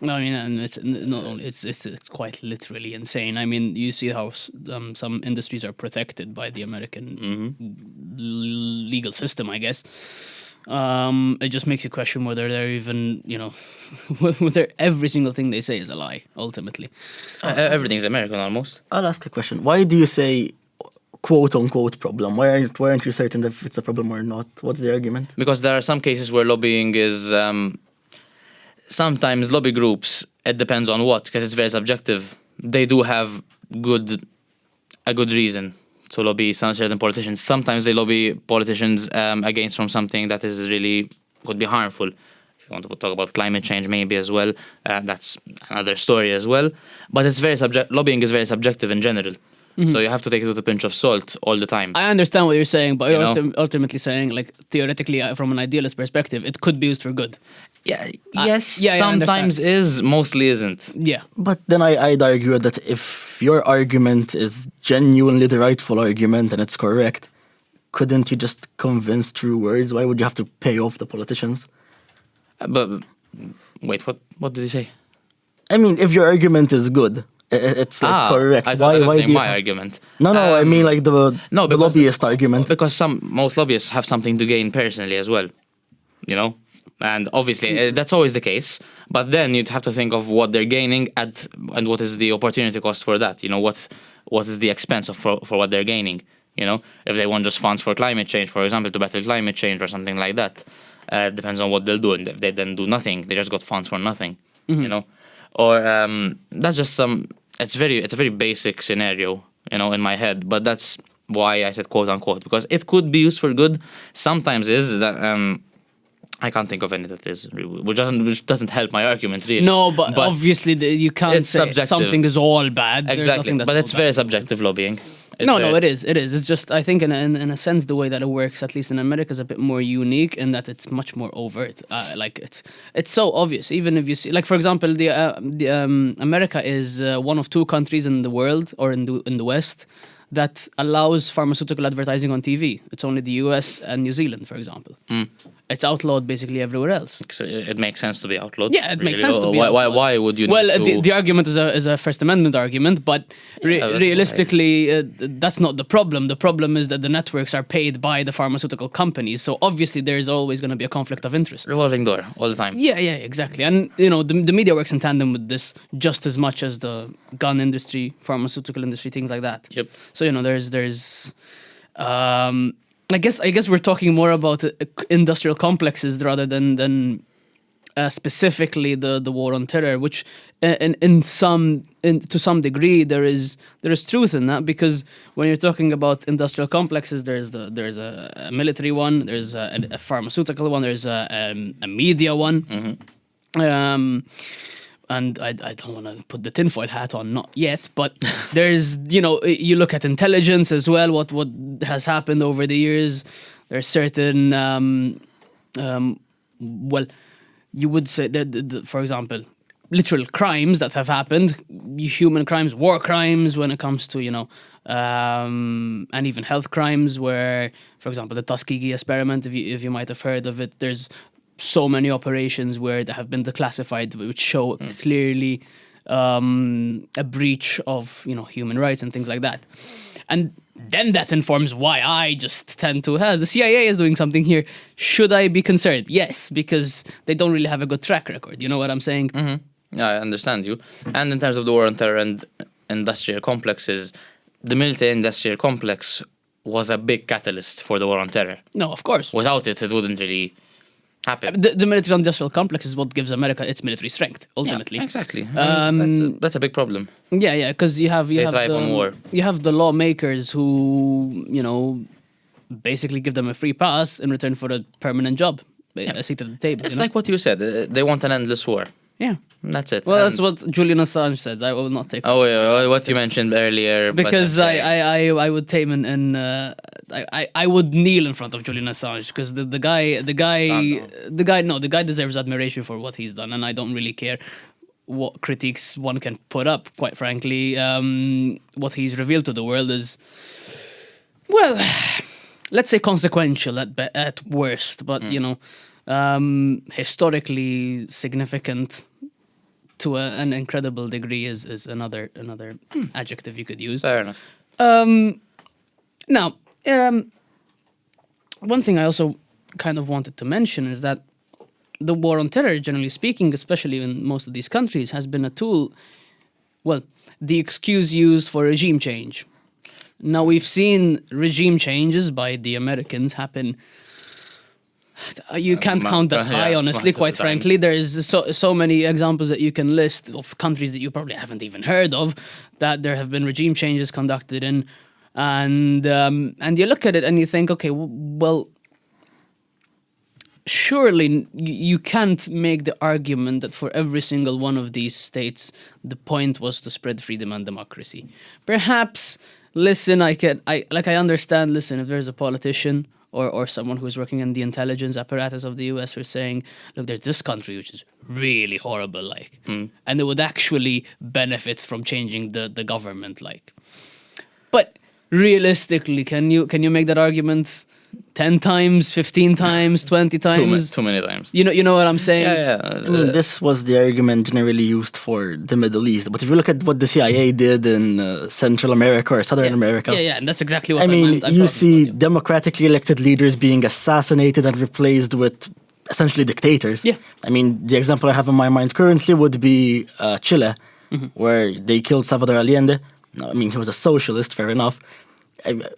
I mean, and it's not only it's quite literally insane. I mean, you see how some industries are protected by the American legal system, I guess. It just makes you question whether they're even, whether every single thing they say is a lie, ultimately. Everything's American almost. I'll ask a question. Why do you say quote-unquote problem? Why aren't you certain if it's a problem or not? What's the argument? Because there are some cases where lobbying is sometimes lobby groups, it depends on what, because it's very subjective. They do have a good reason to lobby some certain politicians. Sometimes they lobby politicians against from something that is really could be harmful. If you want to talk about climate change, maybe as well, that's another story as well. But it's very lobbying is very subjective in general. So you have to take it with a pinch of salt all the time. I understand what you're saying, but you're ultimately saying, like, theoretically, from an idealist perspective, it could be used for good. Yeah, yes, yeah, I sometimes understand. is, mostly isn't. Yeah. But then I'd argue that if your argument is genuinely the rightful argument and it's correct, couldn't you just convince through words? Why would you have to pay off the politicians? But wait, what did he say? I mean, if your argument is good it's like correct. I thought that was Why do you my argument. No, I mean like the because lobbyist argument. Because most lobbyists have something to gain personally as well, you know, and obviously that's always the case. But then you'd have to think of what they're gaining and what is the opportunity cost for that. You know, what is the expense for what they're gaining. You know, if they want just funds for climate change, for example, to battle climate change or something like that, depends on what they'll do. And if they then do nothing, they just got funds for nothing. You know, or that's just it's a very basic scenario, you know, in my head. But that's why I said quote unquote, because it could be used for good. Sometimes is that I can't think of any that is, which doesn't help my argument really. No, but obviously you can't it's say subjective. something is all bad. There's Exactly, nothing that's but all it's bad. very subjective lobbying. No, it is. It's just, I think in a sense, the way that it works, at least in America, is a bit more unique in that it's much more overt. Like it's so obvious. Even if you see, like for example, America is one of 2 countries in the world or in the West that allows pharmaceutical advertising on TV. It's only the US and New Zealand, for example. It's outlowed basically everywhere else. It makes sense to be outlawed. Yeah, it makes really. sense to be Why? outlawed. Why would you? Well, need to... the argument is a First Amendment argument, but that's realistically, that's not the problem. The problem is that the networks are paid by the pharmaceutical companies, so obviously there is always going to be a conflict of interest. revolving door all the time. Yeah, exactly. And, you know, the media works in tandem with this just as much as the gun industry, pharmaceutical industry, things like that. Yep. So, you know, there's I guess we're talking more about industrial complexes rather than specifically the war on terror, which to some degree there is truth in that, because when you're talking about industrial complexes, there's a military one, there's a pharmaceutical one, there's a media one. And I don't want to put the tinfoil hat on, not yet, but there's, you know, you look at intelligence as well, what has happened over the years. There's certain, well, you would say that, for example, literal crimes that have happened, human crimes, war crimes when it comes to, you know, and even health crimes where, for example, the Tuskegee experiment, if you might have heard of it, there's so many operations where they have been declassified, which show clearly a breach of, you know, human rights and things like that. And then that informs why I just tend to, the CIA is doing something here. Should I be concerned? Yes, because they don't really have a good track record. You know what I'm saying? Mm-hmm. Yeah, I understand you. And in terms of the war on terror and industrial complexes, the military-industrial complex was a big catalyst for the war on terror. No, of course. Without it, it wouldn't really happen. The military-industrial complex is what gives America its military strength, ultimately. Yeah, exactly. That's a big problem. Yeah, because you have thrive on war. You have the lawmakers who, you know, basically give them a free pass in return for a permanent job, a seat at the table. It's you know? like what you said. They want an endless war. Yeah. That's it. Well, that's what Julian Assange said. I will not take. Oh, yeah, what you mentioned earlier. Because I would tame and I would kneel in front of Julian Assange, because the guy deserves admiration for what he's done, and I don't really care what critiques one can put up. Quite frankly, what he's revealed to the world is, well, let's say consequential at worst, but you know, historically significant to an incredible degree is another adjective you could use. Fair enough. Now, one thing I also kind of wanted to mention is that the war on terror, generally speaking, especially in most of these countries, has been a tool, well, the excuse used for regime change. Now, we've seen regime changes by the Americans happen. You can't count that high, honestly, quite frankly. There is so many examples that you can list of countries that you probably haven't even heard of, that there have been regime changes conducted in. And you look at it and you think, okay, well, surely you can't make the argument that for every single one of these states, the point was to spread freedom and democracy. Perhaps, listen, I understand, listen, if there's a politician or someone who's working in the intelligence apparatus of the US who's saying, look, there's this country which is really horrible, and it would actually benefit from changing the government, But realistically, can you make that argument? 10 times, 15 times, 20 times. Too many times. You know what I'm saying? Yeah. I mean, this was the argument generally used for the Middle East. But if you look at what the CIA did in Central America or Southern America, Yeah, and that's exactly what I mean, I'm you talking see about, yeah. democratically elected leaders being assassinated and replaced with essentially dictators. Yeah. I mean, the example I have in my mind currently would be Chile, where they killed Salvador Allende. No, I mean, he was a socialist, fair enough.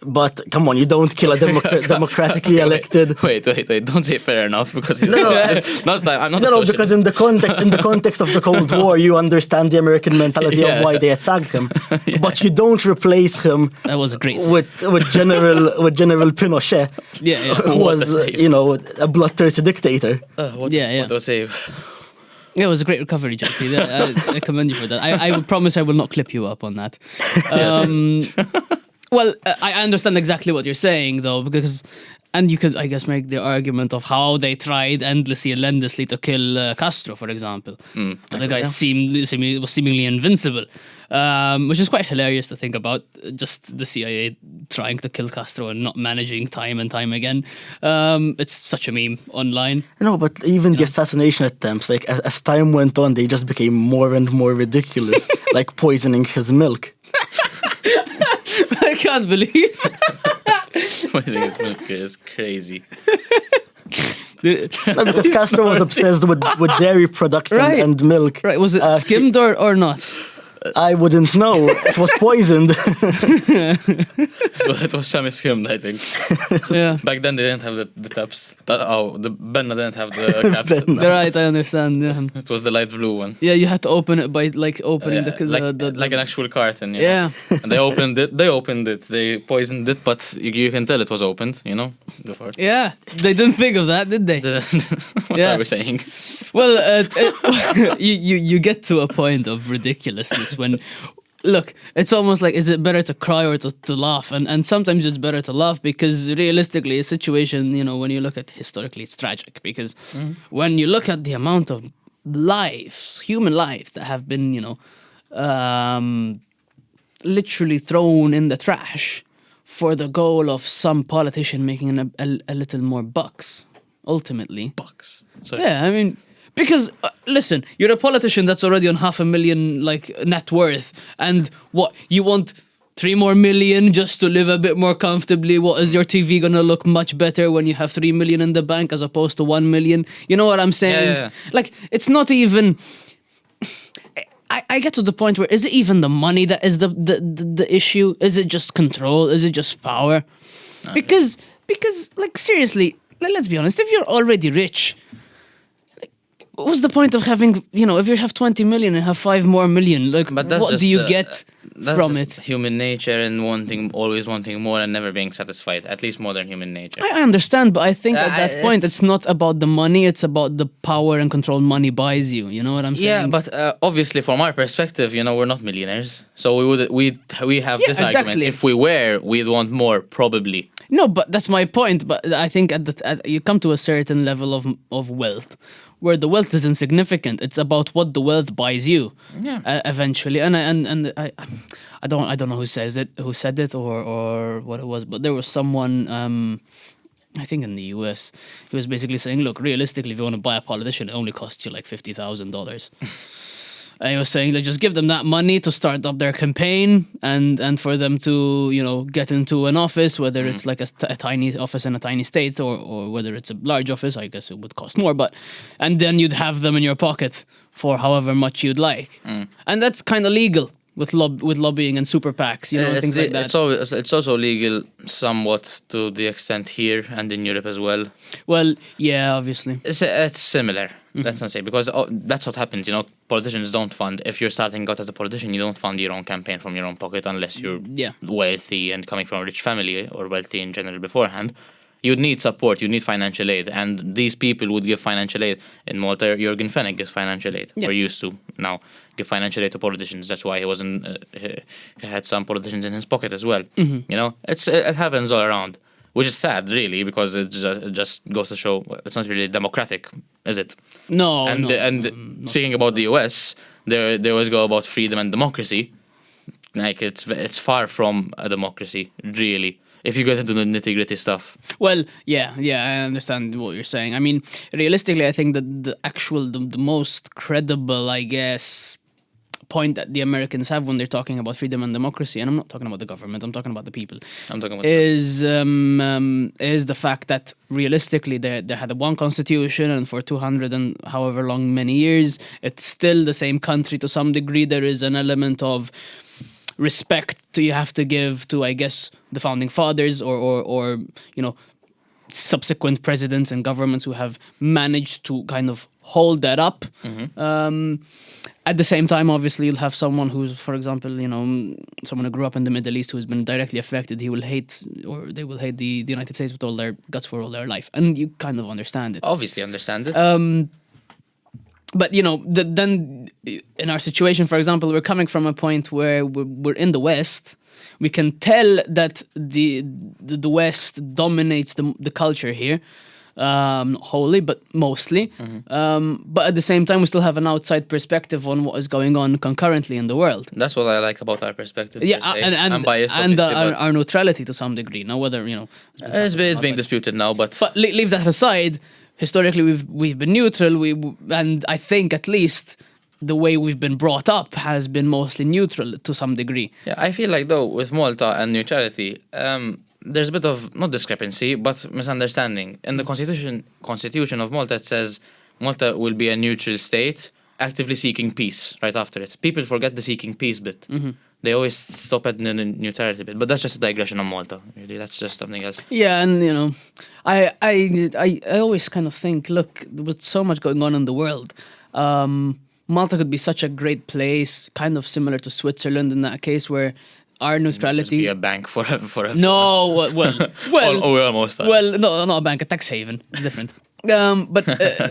But come on, you don't kill a democratically elected. Wait! Don't say fair enough because it's not that I'm not. No, because in the context of the Cold War, you understand the American mentality of why they attacked him. But you don't replace him. That was a great with General Pinochet, who was a bloodthirsty dictator. What do I say? Yeah, it was a great recovery, Jackie. I commend you for that. I would promise I will not clip you up on that. Well, I understand exactly what you're saying, though, because, and you could, I guess, make the argument of how they tried endlessly and endlessly to kill Castro, for example. The guy was seemingly invincible, which is quite hilarious to think about. Just the CIA trying to kill Castro and not managing time and time again. It's such a meme online. No, but even the assassination attempts, like as time went on, they just became more and more ridiculous, like poisoning his milk. I can't believe. Poisoning his milk is crazy. No, because Castro was obsessed with dairy products and milk. Right, was it skimmed or not? I wouldn't know. It was poisoned. It was semi-skimmed, I think. Yeah. Back then they didn't have the taps. The Benna didn't have the caps. Right, I understand. Yeah. It was the light blue one. Yeah, you had to open it by opening like an actual carton. You Yeah. know? And they opened it. They poisoned it, but you can tell it was opened. Before. Yeah, they didn't think of that, did they? What are we saying? Well, you get to a point of ridiculousness when, look, it's almost like, is it better to cry or to laugh? And sometimes it's better to laugh because realistically, a situation, when you look at historically, it's tragic because when you look at the amount of lives, human lives that have been, literally thrown in the trash for the goal of some politician making a little more bucks, ultimately. Bucks. Sorry. Yeah, I mean, because, listen, you're a politician that's already on $500,000, net worth, and what, you want 3 more million just to live a bit more comfortably? What, is your TV gonna look much better when you have 3 million in the bank as opposed to 1 million? You know what I'm saying? Yeah. Like, it's not even... I get to the point where, is it even the money that is the issue? Is it just control? Is it just power? Because, like, seriously, let's be honest, if you're already rich... What's the point of having, if you have 20 million and have 5 more million, like, what do you get from it? Human nature and always wanting more and never being satisfied. At least modern human nature. I understand, but I think at that point, it's not about the money, it's about the power and control money buys you. You know what I'm saying? Yeah, but obviously from our perspective, we're not millionaires. So we have this argument. If we were, we'd want more, probably. No, but that's my point. But I think you come to a certain level of wealth, where the wealth is insignificant. It's about what the wealth buys you, eventually. And I don't know who said it or what it was, but there was someone, I think in the US, who was basically saying, look, realistically, if you want to buy a politician, it only costs you like $50,000. And he was saying, like, just give them that money to start up their campaign and for them to, get into an office, whether it's like a tiny office in a tiny state or whether it's a large office. I guess it would cost more, and then you'd have them in your pocket for however much you'd like. And that's kind of legal with lobbying and super PACs, things like that. It's also legal somewhat to the extent here and in Europe as well. Well, yeah, obviously. It's similar. Let's not say, because that's what happens. Politicians don't fund. If you're starting out as a politician, you don't fund your own campaign from your own pocket unless you're wealthy and coming from a rich family or wealthy in general beforehand. You'd need support. You need financial aid, and these people would give financial aid. In Malta, Jürgen Fenech gives financial aid, or used to now give financial aid to politicians. That's why he wasn't. He had some politicians in his pocket as well. It happens all around. Which is sad, really, because it just goes to show it's not really democratic, is it? No. And speaking about the US, they always go about freedom and democracy. Like it's far from a democracy, really. if you get into the nitty-gritty stuff. Well, yeah, I understand what you're saying. I mean, realistically, I think that the most credible, I guess, point that the Americans have when they're talking about freedom and democracy, and I'm not talking about the government, I'm talking about the people, I'm talking about is the fact that realistically they had one constitution, and for 200 and however long many years, it's still the same country to some degree. There is an element of respect you have to give to, I guess, the founding fathers or subsequent presidents and governments who have managed to kind of hold that up. At the same time, obviously, you'll have someone who's, for example, someone who grew up in the Middle East who's been directly affected. They will hate the United States with all their guts for all their life, and you kind of understand it. Obviously, understand it. But then in our situation, for example, we're coming from a point where we're in the West. We can tell that the West dominates the culture here, not wholly, but mostly. But at the same time, we still have an outside perspective on what is going on concurrently in the world. That's what I like about our perspective. Yeah, per se. and I'm biased, and obviously, our neutrality to some degree. Now, whether it's being disputed now, but leave that aside. Historically, we've been neutral. And I think at least the way we've been brought up has been mostly neutral to some degree. yeah, I feel like though with Malta and neutrality, there's a bit of not discrepancy but misunderstanding. In the constitution of Malta, it says Malta will be a neutral state, actively seeking peace. Right after it, people forget the seeking peace bit. They always stop at the neutrality bit, but that's just a digression on Malta. Really, that's just something else. Yeah, and I always kind of think, look, with so much going on in the world, Malta could be such a great place, kind of similar to Switzerland in that case, where our neutrality. Just be a bank for No, well, we almost are. well, no, not a bank, a tax haven. It's different. But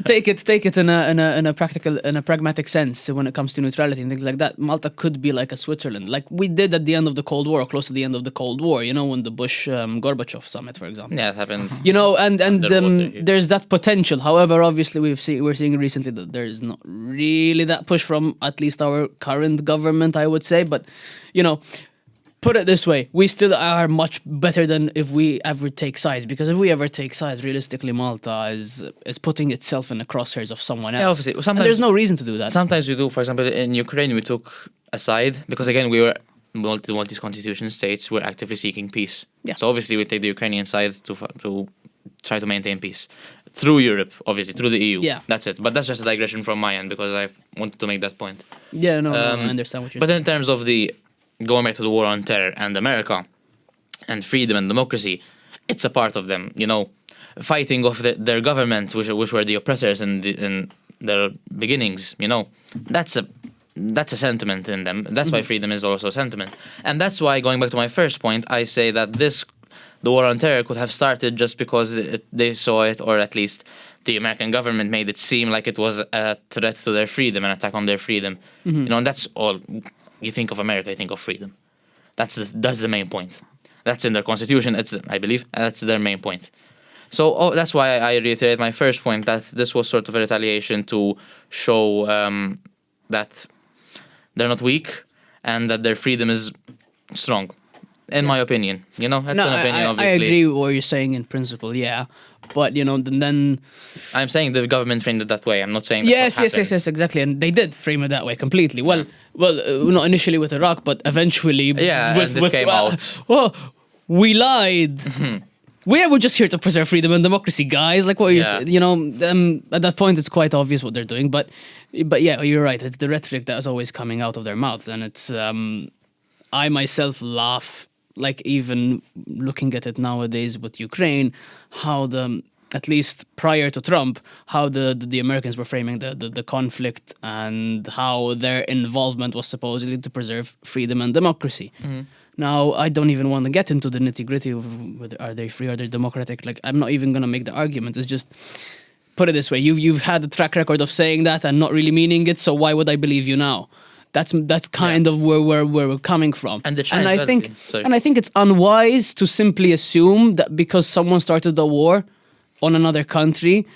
take it in a pragmatic sense when it comes to neutrality and things like that. Malta could be like a Switzerland, like we did at the end of the Cold War, or close to the end of the Cold War. When the Bush Gorbachev summit, for example. Yeah, it happened. And there's that potential. However, obviously we're seeing recently that there is not really that push from at least our current government, I would say. But put it this way, we still are much better than if we ever take sides, because if we ever take sides, realistically, Malta is putting itself in the crosshairs of someone else. Yeah, obviously. And there's no reason to do that. Sometimes we do. For example, in Ukraine, we took a side because, again, we were multi-constitution states. We're actively seeking peace. Yeah. So obviously, we take the Ukrainian side to try to maintain peace through Europe, obviously through the EU. Yeah. That's it. But that's just a digression from my end because I wanted to make that point. Yeah, no, I understand what you're But saying. in terms of going back to the war on terror and America and freedom and democracy, it's a part of them, fighting off their government, which were the oppressors in their beginnings, that's a sentiment in them. That's why freedom is also a sentiment. And that's why, going back to my first point, I say that the war on terror could have started just because they saw it, or at least the American government made it seem like it was a threat to their freedom, an attack on their freedom. And that's all. You think of America, you think of freedom. That's the main point. That's in their constitution. I believe that's their main point. So that's why I reiterate my first point, that this was sort of a retaliation to show that they're not weak and that their freedom is strong. In my opinion, that's an opinion. Obviously, I agree with what you're saying in principle. Yeah, but then I'm saying the government framed it that way. I'm not saying yes, exactly, and they did frame it that way completely. Well, not initially with Iraq, but eventually. Yeah, and it came out. Oh, we lied. We're just here to preserve freedom and democracy, guys. Like, what are you? At that point, it's quite obvious what they're doing. But yeah, you're right. It's the rhetoric that is always coming out of their mouths, and it's. I myself laugh. Like, even looking at it nowadays with Ukraine, how at least prior to Trump, how the Americans were framing the conflict and how their involvement was supposedly to preserve freedom and democracy. Now, I don't even want to get into the nitty-gritty of whether are they free or they're democratic. Like, I'm not even going to make the argument. It's just, put it this way, you've had a track record of saying that and not really meaning it, so why would I believe you now? That's kind of where we're coming from, and I think it's unwise to simply assume that because someone started a war on another country,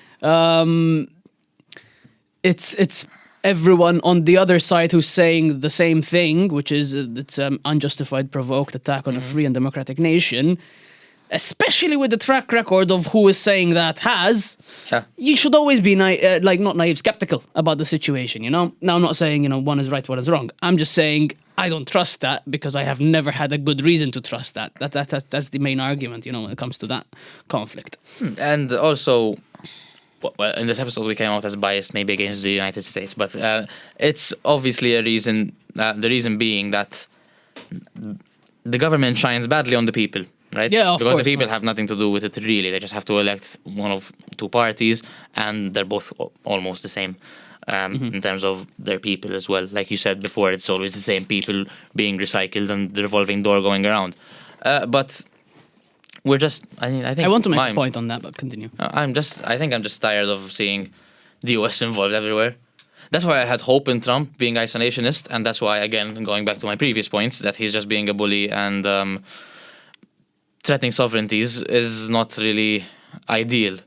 it's everyone on the other side who's saying the same thing, which is it's unjustified, provoked attack on a free and democratic nation. especially with the track record of who is saying that has, Yeah. you should always be not naive, skeptical about the situation, you know? Now, I'm not saying, one is right, one is wrong. I'm just saying I don't trust that because I have never had a good reason to trust that. That's the main argument, when it comes to that conflict. And also, well, in this episode we came out as biased maybe against the United States, but it's obviously a reason, the reason being that the government shines badly on the people, right? Yeah, of because course, the people have nothing to do with it really. They just have to elect one of two parties, and they're both almost the same in terms of their people as well. Like you said before, it's always the same people being recycled and the revolving door going around. But we're just, I think I want to make a point on that, but continue. I think I'm just tired of seeing the US involved everywhere. That's why I had hope in Trump being isolationist, and that's why, again, going back to my previous points, that he's just being a bully and threatening sovereignties is not really ideal.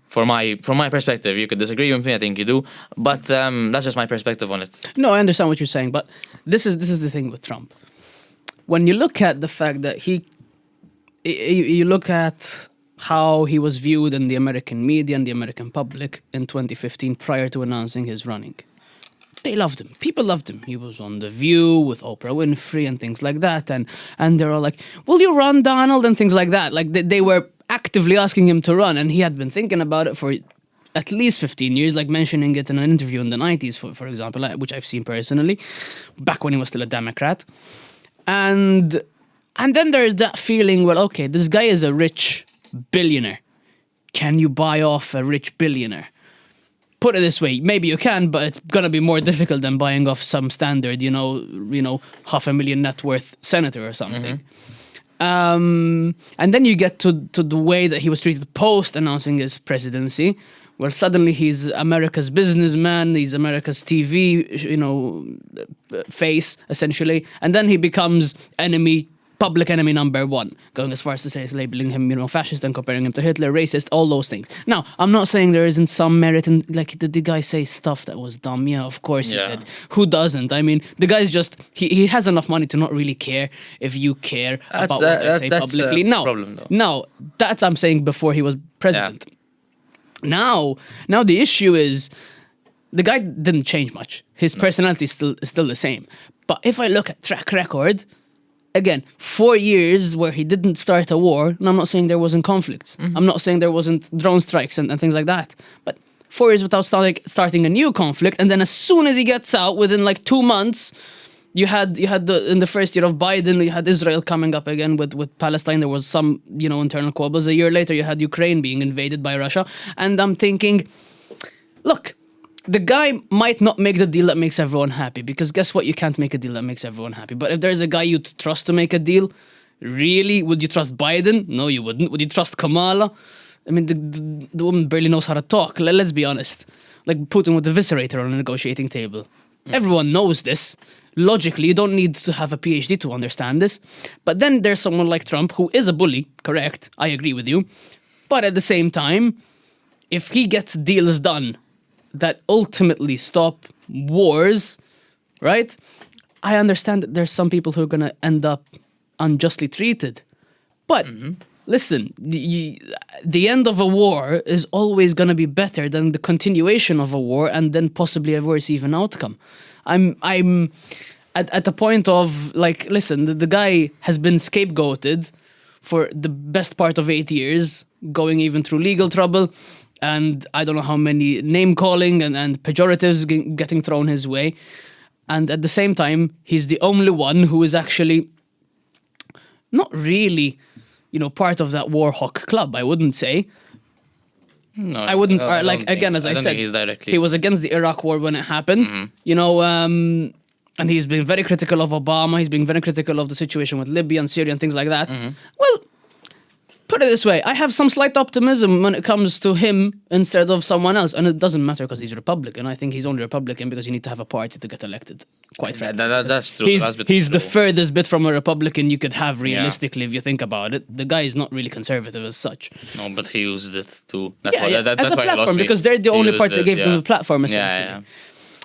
From my perspective. You could disagree with me, I think you do, but that's just my perspective on it. No, I understand what you're saying, but this is the thing with Trump. When you look at the fact that you look at how he was viewed in the American media and the American public in 2015 prior to announcing his running. They loved him. People loved him. He was on The View with Oprah Winfrey and things like that. And they're all like, will you run, Donald? And things like that. Like they were actively asking him to run. And he had been thinking about it for at least 15 years, like mentioning it in an interview in the 90s, for example, which I've seen personally, back when he was still a Democrat. And then there's that feeling, well, okay, this guy is a rich billionaire. Can you buy off a rich billionaire? Put it this way, maybe you can, but it's gonna be more difficult than buying off some standard, $500,000 net worth senator or something. And then you get to the way that he was treated post announcing his presidency, where suddenly he's America's businessman, he's America's TV, face essentially, and then he becomes public enemy number one, going as far as to say labeling him, fascist and comparing him to Hitler, racist, all those things. Now, I'm not saying there isn't some merit in, like, did the guy say stuff that was dumb? Yeah, of course he did. Who doesn't? I mean, the guy's just, he has enough money to not really care if you care about what they say publicly. No, that's, I'm saying, before he was president. Yeah. Now the issue is, the guy didn't change much. His personality is still the same. But if I look at track record, again, 4 years where he didn't start a war, and I'm not saying there wasn't conflicts. I'm not saying there wasn't drone strikes and things like that. But 4 years without starting a new conflict, and then as soon as he gets out, within like 2 months, you had in the first year of Biden, you had Israel coming up again with Palestine. There was some, internal quabbles. A year later, you had Ukraine being invaded by Russia. And I'm thinking, look, the guy might not make the deal that makes everyone happy, because guess what? You can't make a deal that makes everyone happy. But if there's a guy you'd trust to make a deal, really, would you trust Biden? No, you wouldn't. Would you trust Kamala? I mean, the woman barely knows how to talk. Let's be honest. Like, Putin would eviscerate her on a negotiating table. Everyone knows this. Logically, you don't need to have a PhD to understand this. But then there's someone like Trump, who is a bully, correct? I agree with you. But at the same time, if he gets deals done that ultimately stop wars, right? I understand that there's some people who are going to end up unjustly treated. But listen, the end of a war is always going to be better than the continuation of a war and then possibly a worse even outcome. I'm at the point of, like, listen, the guy has been scapegoated for the best part of 8 years, going even through legal trouble, and I don't know how many name-calling and pejoratives getting thrown his way. And at the same time, he's the only one who is actually not really, part of that war hawk club, I wouldn't say. No, I wouldn't, I said, said, he was against the Iraq war when it happened, and he's been very critical of Obama, he's been very critical of the situation with Libya and Syria and things like that. Well, put it this way, I have some slight optimism when it comes to him instead of someone else, and it doesn't matter because he's Republican. I think he's only Republican because you need to have a party to get elected, quite frankly. That's true. He's the furthest bit from a Republican you could have, realistically, if you think about it. The guy is not really conservative as such. No, but he used it too. As a platform, because they're the only party that gave them a platform, essentially. Yeah.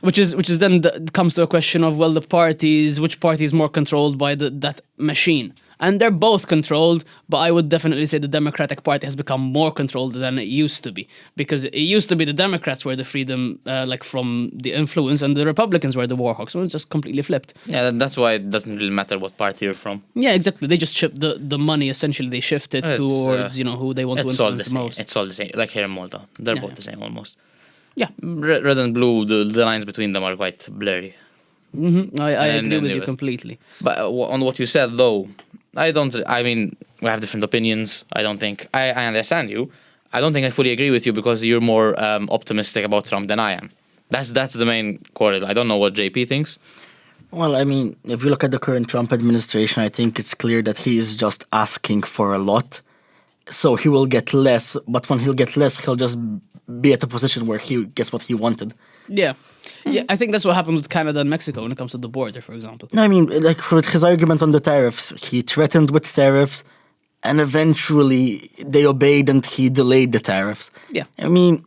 Which is then comes to a question of, well, which party is more controlled by that machine? and they're both controlled. But I would definitely say the Democratic Party has become more controlled than it used to be, because it used to be the Democrats were the freedom, like from the influence, and the Republicans were the war hawks. So it's just completely flipped. Yeah, that's why it doesn't really matter what party you're from. Yeah, exactly. They just shift the money. Essentially, they shift it towards who they want to It's all influence the the same. most. It's all the same. Like here in Malta, they're Yeah, both yeah. the same almost. Yeah, Red and blue, the lines between them are quite blurry. I And agree then with there you was- completely. But on what you said, though, I mean, we have different opinions. I don't think I understand you. I don't think I fully agree with you because you're more optimistic about Trump than I am. That's the main quarrel. I don't know what JP thinks. Well, I mean, if you look at the current Trump administration, I think it's clear that he is just asking for a lot. So he will get less, but when he'll get less, he'll just be at a position where he gets what he wanted. Yeah, yeah. I think that's what happened with Canada and Mexico when it comes to the border, for example. I mean, like with his argument on the tariffs, he threatened with tariffs, and eventually they obeyed and he delayed the tariffs. Yeah. I mean,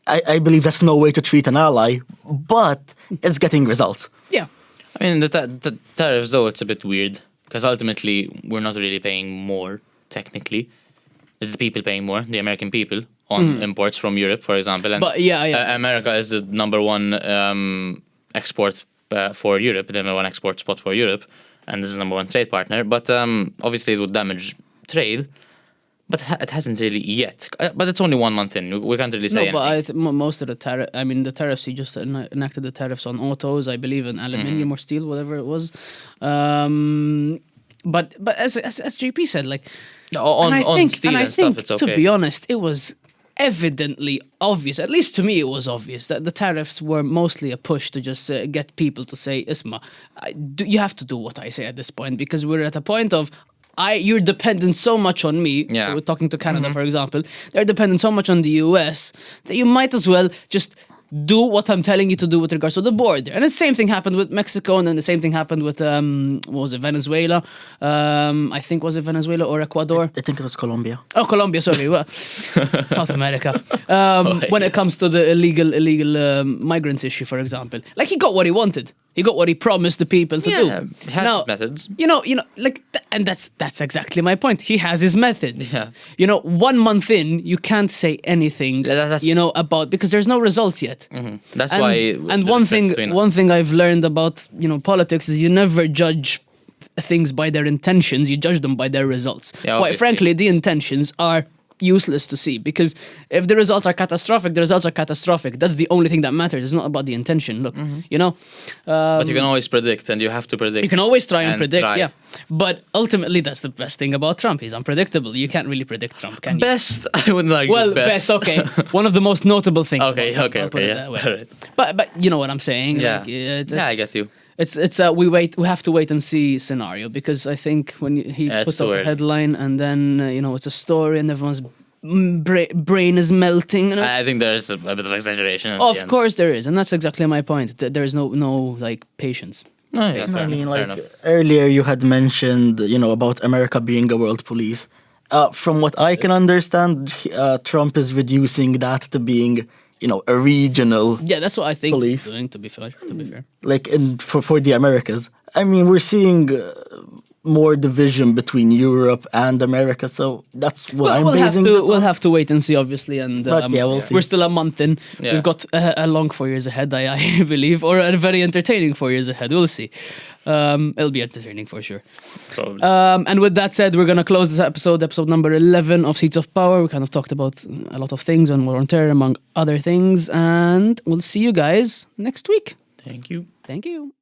I believe that's no way to treat an ally, but it's getting results. Yeah. I mean, the tariffs, though, it's a bit weird because ultimately we're not really paying more, technically. It's the people paying more, the American people, on imports from Europe, for example. And But yeah. America is the number one export for Europe, the number one export spot for Europe, and this is the number one trade partner. But obviously it would damage trade, but it hasn't really yet. But it's only 1 month in. We can't really say No, but anything. most of the tariff. I mean, the tariffs. He just enacted the tariffs on autos, I believe, and aluminium or steel, whatever it was. But as JP said, like On steel and stuff, it's okay. To be honest, it was evidently obvious. At least to me, it was obvious that the tariffs were mostly a push to just get people to say, "Isma, you have to do what I say at this point," because we're at a point of. You're dependent so much on me. Yeah. So we're talking to Canada, for example. They're dependent so much on the US that you might as well just do what I'm telling you to do with regards to the border. And the same thing happened with Mexico, and then the same thing happened with what was it, Venezuela? I think was it Venezuela or Ecuador? I think it was Colombia. Oh, Colombia, sorry. Well, South America. When it comes to the illegal migrants issue, for example, like he got what he wanted. He got what he promised the people to do. He has his methods. You know, like, and that's exactly my point. He has his methods. Yeah. 1 month in, you can't say anything. That's- About because there's no results yet. That's And, why. and the one difference thing, between us. one thing I've learned about politics is you never judge things by their intentions. You judge them by their results. Yeah, Quite obviously. frankly, the intentions are useless to see because if the results are catastrophic, the results are catastrophic. That's the only thing that matters. It's not about the intention. Look, But you can always predict, and you have to predict. you can always try and predict, try. yeah. But ultimately, that's the best thing about Trump. He's unpredictable. You can't really predict Trump, can you? Best, I wouldn't argue. Well, best, okay. One of the most notable things. Okay, about Trump, okay, I'll put okay, it yeah. that way. Alright. But you know what I'm saying? Yeah. Like, Yeah, I get you. It's we have to wait and see scenario because I think when he Yeah, it's puts too out the early. headline and then it's a story and everyone's brain is melting. I think there's a bit of exaggeration. At the Of end. course there is, and that's exactly my point. There's no like patience. Oh, yeah, fair I mean, enough, fair like enough. earlier you had mentioned, about America being a world police. From what I can understand, Trump is reducing that to being, a regional, Yeah, that's what I think. Police. Doing to be fair. like for the Americas. I mean, we're seeing more division between Europe and America, so that's what I'm we'll have basing to this on. we'll have to wait and see, obviously. And But yeah, we'll see. We're still a month in. Yeah. We've got a long 4 years ahead, I believe, or a very entertaining 4 years ahead. We'll see. It'll be entertaining for sure. Probably. And with that said, we're gonna close this episode number 11 of Seats of Power. We kind of talked about a lot of things on War on Terror, among other things, and we'll see you guys next week. Thank you. Thank you.